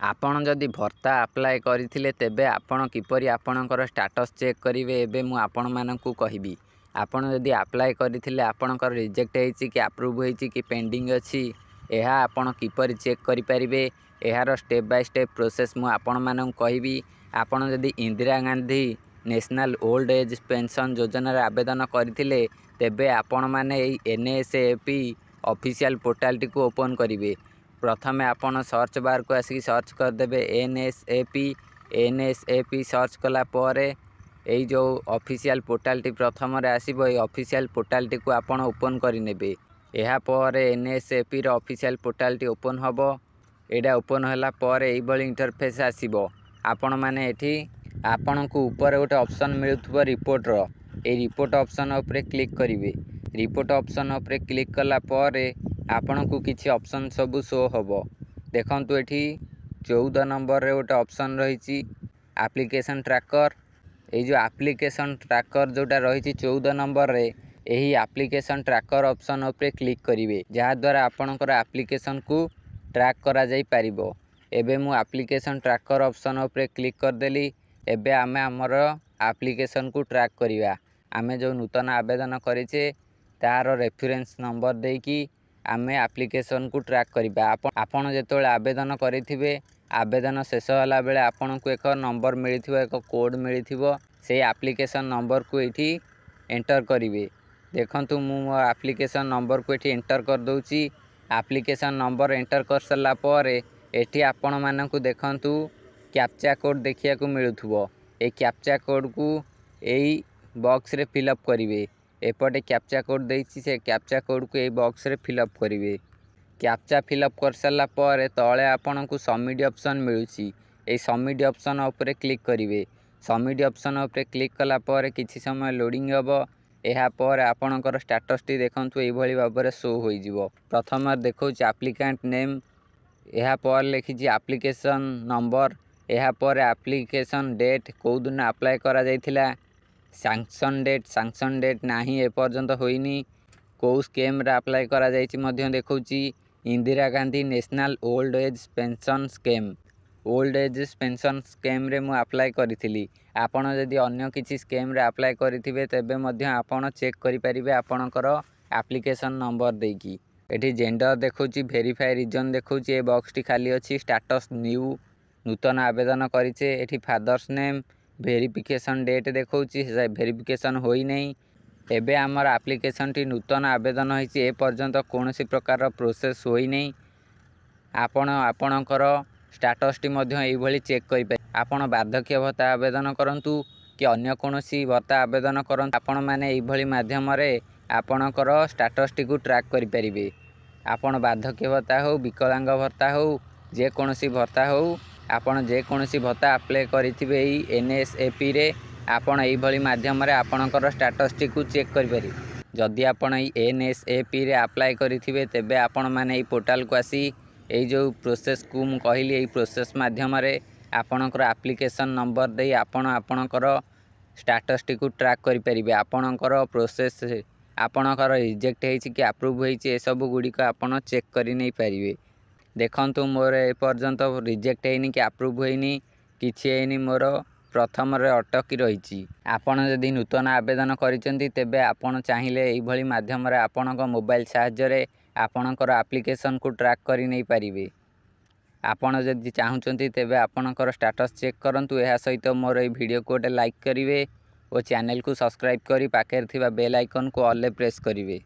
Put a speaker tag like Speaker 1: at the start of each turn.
Speaker 1: ଆପଣ ଯଦି ଭତ୍ତା ଆପ୍ଲାଏ କରିଥିଲେ ତେବେ ଆପଣ କିପରି ଆପଣଙ୍କର ଷ୍ଟାଟସ୍ ଚେକ୍ କରିବେ ଏବେ ମୁଁ ଆପଣମାନଙ୍କୁ କହିବି। ଆପଣ ଯଦି ଆପ୍ଲାଏ କରିଥିଲେ ଆପଣଙ୍କର ରିଜେକ୍ଟ ହେଇଛି କି ଆପ୍ରୁଭ୍ ହେଇଛି କି ପେଣ୍ଡିଂ ଅଛି, ଏହା ଆପଣ କିପରି ଚେକ୍ କରିପାରିବେ, ଏହାର ଷ୍ଟେପ୍ ବାଇ ଷ୍ଟେପ୍ ପ୍ରୋସେସ୍ ମୁଁ ଆପଣମାନଙ୍କୁ କହିବି। ଆପଣ ଯଦି Indira Gandhi national old age pension ଯୋଜନାରେ ଆବେଦନ କରିଥିଲେ ତେବେ ଆପଣମାନେ ଏଇ NSAP ଅଫିସିଆଲ୍ ପୋର୍ଟାଲଟିକୁ ଓପନ୍ କରିବେ। ପ୍ରଥମେ ଆପଣ ସର୍ଚ୍ଚ ବାର୍କୁ ଆସିକି ସର୍ଚ୍ଚ କରିଦେବେ NSAP ସର୍ଚ୍ଚ କଲା ପରେ ଏଇ ଯେଉଁ ଅଫିସିଆଲ୍ ପୋର୍ଟାଲଟି ପ୍ରଥମରେ ଆସିବ, ଏଇ ଅଫିସିଆଲ୍ ପୋର୍ଟାଲଟିକୁ ଆପଣ ଓପନ୍ କରିନେବେ। ଏହାପରେ NSAPର ଅଫିସିଆଲ୍ ପୋର୍ଟାଲଟି ଓପନ୍ ହେବ। ଏଇଟା ଓପନ୍ ହେଲା ପରେ ଏଇଭଳି ଇଣ୍ଟରଫେସ୍ ଆସିବ। ଆପଣମାନେ ଏଠି ଆପଣଙ୍କୁ ଉପରେ ଗୋଟେ ଅପସନ୍ ମିଳୁଥିବ ରିପୋର୍ଟର, ଏଇ ରିପୋର୍ଟ ଅପସନ୍ ଉପରେ କ୍ଲିକ୍ କରିବେ। ରିପୋର୍ଟ ଅପସନ୍ ଉପରେ କ୍ଲିକ୍ କଲା ପରେ ଆପଣଙ୍କୁ କିଛି ଅପସନ୍ ସବୁ ଶୋ ହେବ। ଦେଖନ୍ତୁ ଏଠି 14 ନମ୍ବରରେ ଗୋଟେ ଅପସନ୍ ରହିଛି ଆପ୍ଲିକେସନ୍ ଟ୍ରାକର୍। ଏଇ ଯେଉଁ ଆପ୍ଲିକେସନ୍ ଟ୍ରାକର୍ ଯେଉଁଟା ରହିଛି 14 ନମ୍ବରରେ, ଏହି ଆପ୍ଲିକେସନ୍ ଟ୍ରାକର୍ ଅପସନ୍ ଉପରେ କ୍ଲିକ୍ କରିବେ, ଯାହାଦ୍ୱାରା ଆପଣଙ୍କର ଆପ୍ଲିକେସନ୍କୁ ଟ୍ରାକ୍ କରାଯାଇପାରିବ। ଏବେ ମୁଁ ଆପ୍ଲିକେସନ୍ ଟ୍ରାକର୍ ଅପସନ୍ ଉପରେ କ୍ଲିକ୍ କରିଦେଲି। ଏବେ ଆମେ ଆମର ଆପ୍ଲିକେସନ୍କୁ ଟ୍ରାକ୍ କରିବା। ଆମେ ଯେଉଁ ନୂତନ ଆବେଦନ କରିଛେ ତାହାର ରେଫରେନ୍ସ ନମ୍ବର ଦେଇକି ଆମେ ଆପ୍ଲିକେସନ୍କୁ ଟ୍ରାକ୍ କରିବା। ଆପଣ ଯେତେବେଳେ ଆବେଦନ କରିଥିବେ, ଆବେଦନ ଶେଷ ହେଲା ବେଳେ ଆପଣଙ୍କୁ ଏକ ନମ୍ବର ମିଳିଥିବ, ଏକ କୋଡ଼୍ ମିଳିଥିବ। ସେଇ ଆପ୍ଲିକେସନ୍ ନମ୍ବରକୁ ଏଇଠି ଏଣ୍ଟର କରିବେ। ଦେଖନ୍ତୁ ମୁଁ ମୋ ଆପ୍ଲିକେସନ୍ ନମ୍ବରକୁ ଏଠି ଏଣ୍ଟର କରିଦେଉଛି। ଆପ୍ଲିକେସନ୍ ନମ୍ବର ଏଣ୍ଟର କରିସାରିଲା ପରେ ଏଠି ଆପଣମାନଙ୍କୁ ଦେଖନ୍ତୁ କ୍ୟାପଚା କୋଡ଼୍ ଦେଖିବାକୁ ମିଳୁଥିବ। ଏଇ କ୍ୟାପଚା କୋଡ଼୍କୁ ଏଇ ବକ୍ସରେ ଫିଲ୍ଅପ୍ କରିବେ। ଏପଟେ କ୍ୟାପଚା କୋଡ଼୍ ଦେଇଛି, ସେ କ୍ୟାପଚା କୋଡ଼୍କୁ ଏଇ ବକ୍ସରେ ଫିଲ୍ଅପ୍ କରିବେ। କ୍ୟାପଚା ଫିଲ୍ଅପ୍ କରିସାରିଲା ପରେ ତଳେ ଆପଣଙ୍କୁ ସବମିଟ୍ ଅପସନ୍ ମିଳୁଛି। ଏଇ ସବମିଟ୍ ଅପସନ୍ ଉପରେ କ୍ଲିକ୍ କରିବେ। ସବମିଟ୍ ଅପସନ୍ ଉପରେ କ୍ଲିକ୍ କଲା ପରେ କିଛି ସମୟ ଲୋଡ଼ିଂ ହେବ। ଏହାପରେ ଆପଣଙ୍କର ଷ୍ଟାଟସ୍ଟି ଦେଖନ୍ତୁ ଏଇଭଳି ଭାବରେ ଶୋ ହୋଇଯିବ। ପ୍ରଥମରେ ଦେଖାଉଛି ଆପ୍ଲିକାଣ୍ଟ ନେମ୍, ଏହାପରେ ଲେଖିଛି ଆପ୍ଲିକେସନ୍ ନମ୍ବର, ଏହାପରେ ଆପ୍ଲିକେସନ୍ ଡେଟ୍, କେଉଁଦିନ ଆପ୍ଲାଏ କରାଯାଇଥିଲା, ସାଙ୍କସନ୍ ଡେଟ୍ ନାହିଁ, ଏପର୍ଯ୍ୟନ୍ତ ହୋଇନି। କେଉଁ ସ୍କିମ୍ରେ ଆପ୍ଲାଏ କରାଯାଇଛି ମଧ୍ୟ ଦେଖାଉଛି, Indira Gandhi national old age pension scheme. Old age pension ସ୍କିମ୍ରେ ମୁଁ ଆପ୍ଲାଏ କରିଥିଲି। ଆପଣ ଯଦି ଅନ୍ୟ କିଛି ସ୍କିମ୍ରେ ଆପ୍ଲାଏ କରିଥିବେ ତେବେ ମଧ୍ୟ ଆପଣ ଚେକ୍ କରିପାରିବେ ଆପଣଙ୍କର ଆପ୍ଲିକେସନ୍ ନମ୍ବର ଦେଇକି। ଏଠି ଜେଣ୍ଡର ଦେଖାଉଛି, ଭେରିଫାଏ ରିଜନ୍ ଦେଖାଉଛି, ଏ ବକ୍ସଟି ଖାଲି ଅଛି। ଷ୍ଟାଟସ୍ ନ୍ୟୁ, ନୂତନ ଆବେଦନ କରିଛେ। ଏଠି ଫାଦର୍ସ ନେମ୍, ଭେରିଫିକେସନ୍ ଡେଟ୍ ଦେଖାଉଛି, ଭେରିଫିକେସନ୍ ହୋଇନାହିଁ। ଏବେ ଆମର ଆପ୍ଲିକେସନ୍ଟି ନୂତନ ଆବେଦନ ହୋଇଛି, ଏପର୍ଯ୍ୟନ୍ତ କୌଣସି ପ୍ରକାରର ପ୍ରୋସେସ୍ ହୋଇନାହିଁ। ଆପଣ ଆପଣଙ୍କର ଷ୍ଟାଟସ୍ଟି ମଧ୍ୟ ଏଇଭଳି ଚେକ୍ କରିପାରିବେ। ଆପଣ ବାର୍ଦ୍ଧକ୍ୟ ଭତ୍ତା ଆବେଦନ କରନ୍ତୁ କି ଅନ୍ୟ କୌଣସି ଭତ୍ତା ଆବେଦନ କରନ୍ତୁ, ଆପଣମାନେ ଏଇଭଳି ମାଧ୍ୟମରେ ଆପଣଙ୍କର ଷ୍ଟାଟସ୍ଟିକୁ ଟ୍ରାକ୍ କରିପାରିବେ। ଆପଣ ବାର୍ଦ୍ଧକ୍ୟ ଭତ୍ତା ହେଉ, ବିକଳାଙ୍ଗ ଭତ୍ତା ହେଉ, ଯେକୌଣସି ଭତ୍ତା ହେଉ, ଆପଣ ଯେକୌଣସି ଭତ୍ତା ଆପ୍ଲାଏ କରିଥିବେ ଏଇ NSAPରେ, ଆପଣ ଏଇଭଳି ମାଧ୍ୟମରେ ଆପଣଙ୍କର ଷ୍ଟାଟସ୍ଟିକୁ ଚେକ୍ କରିପାରିବେ। ଯଦି ଆପଣ ଏଇ NSAPରେ ଆପ୍ଲାଏ କରିଥିବେ ତେବେ ଆପଣମାନେ ଏଇ ପୋର୍ଟାଲକୁ ଆସି ଏଇ ଯେଉଁ ପ୍ରୋସେସ୍କୁ ମୁଁ କହିଲି, ଏଇ ପ୍ରୋସେସ୍ ମାଧ୍ୟମରେ ଆପଣଙ୍କର ଆପ୍ଲିକେସନ୍ ନମ୍ବର ଦେଇ ଆପଣ ଆପଣଙ୍କର ଷ୍ଟାଟସ୍ଟିକୁ ଟ୍ରାକ୍ କରିପାରିବେ। ଆପଣଙ୍କର ପ୍ରୋସେସ୍, ଆପଣଙ୍କର ରିଜେକ୍ଟ ହେଇଛି କି ଆପ୍ରୁଭ୍ ହେଇଛି, ଏସବୁ ଗୁଡ଼ିକ ଆପଣ ଚେକ୍ କରି ନେଇପାରିବେ। ଦେଖନ୍ତୁ ମୋର ଏପର୍ଯ୍ୟନ୍ତ ରିଜେକ୍ଟ ହେଇନି କି ଆପ୍ରୁଭ୍ ହେଇନି, କିଛି ହେଇନି, ମୋର ପ୍ରଥମରେ ଅଟକି ରହିଛି। ଆପଣ ଯଦି ନୂତନ ଆବେଦନ କରିଛନ୍ତି ତେବେ ଆପଣ ଚାହିଁଲେ ଏଇଭଳି ମାଧ୍ୟମରେ ଆପଣଙ୍କ ମୋବାଇଲ୍ ସାହାଯ୍ୟରେ ଆପଣଙ୍କର ଆପ୍ଲିକେସନ୍କୁ ଟ୍ରାକ୍ କରି ନେଇପାରିବେ। ଆପଣ ଯଦି ଚାହୁଁଛନ୍ତି ତେବେ ଆପଣଙ୍କର ଷ୍ଟାଟସ୍ ଚେକ୍ କରନ୍ତୁ। ଏହା ସହିତ ମୋର ଏଇ ଭିଡ଼ିଓକୁ ଗୋଟେ ଲାଇକ୍ କରିବେ ଓ ଚ୍ୟାନେଲକୁ ସବସ୍କ୍ରାଇବ୍ କରି ପାଖରେ ଥିବା ବେଲ୍ ଆଇକନ୍କୁ ଅଲ୍ରେ ପ୍ରେସ୍ କରିବେ।